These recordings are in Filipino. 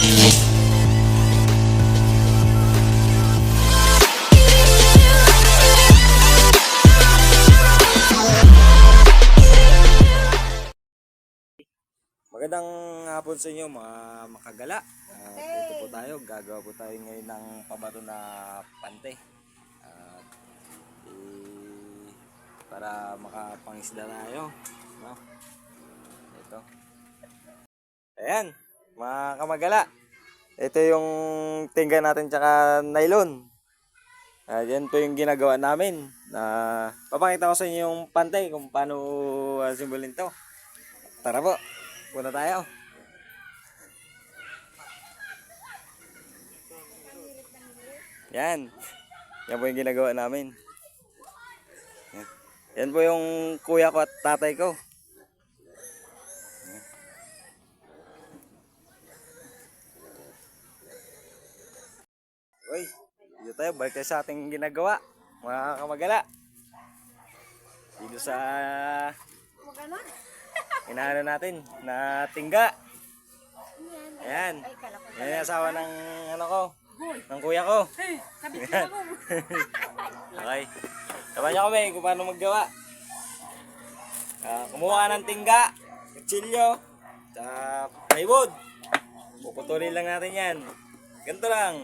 Magandang hapon sa inyo mga makagala. Dito po tayo, gagawa po tayo ngayon ng pabato na pante. Para makapangisda tayo. No? Ito. Ayan, mga kamagala. Ito yung tingga natin tsaka nylon. Yan po yung ginagawa namin. Papakita ko sa inyo yung pante kung paano simbolin to. Tara po. Punta tayo. Yan. Yan po yung ginagawa namin. Yan po yung kuya ko at tatay ko. Uy, dito tayo. Balik tayo sa ating ginagawa. Mga kamagala. Dito sa inaano natin na tingga. Ayan. Yan yung asawa ng ano ko, ng kuya ko. Ayan. Okay. Sabahan niyo kami kung paano maggawa. Kumuha ka ng tingga, kutsilyo, sa plywood. Puputulin lang natin yan. Ganito lang.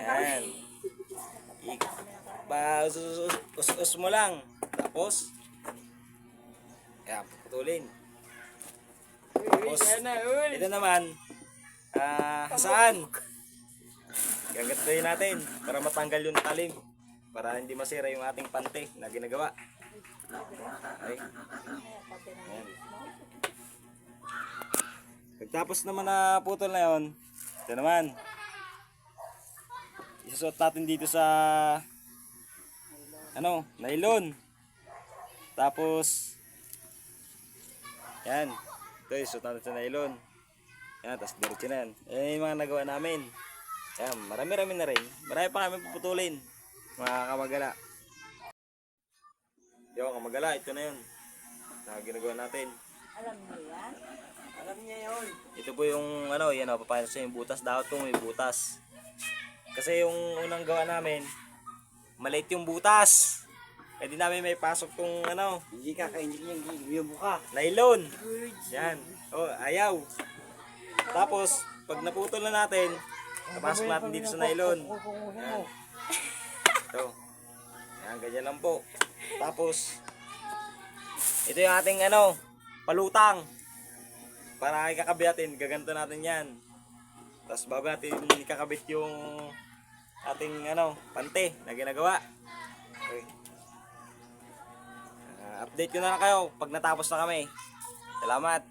Ayan. Us mo lang. Tapos kaya putulin. Tapos ito naman saan gagantuhin natin para matanggal yung talim, para hindi masira yung ating pante na ginagawa. Okay. Ayan. Pagtapos naman na putol na yun, ito naman isusuot natin dito sa nylon. Tapos yan, ito isuot natin sa nylon. Yan, tapos diretso na yan. Yan yung mga nagawa namin. Yan, marami-rami na rin. Marami pa kami puputulin, mga kamagala. Yo, kamagala, ito na yun na ginagawa natin. Alam niyo yan? Alam niya yun. Ito po yung yan papayos sa yung butas. Dapat po may butas. Kasi yung unang gawa namin, maliit yung butas. Pwede namin may pasok tong Hindi kakainin yung buka. nylon. Yan. Ayaw. Tapos, pag naputol na natin, napasok natin dito sa nylon. Yan. Ito. Yan, ganyan lang po. Tapos, ito yung ating palutang. Para ikakabit natin, gaganto natin yan. Tapos bago natin ikakabit yung ating pante na ginagawa. Okay. Update ko na lang kayo pag natapos na kami. Salamat.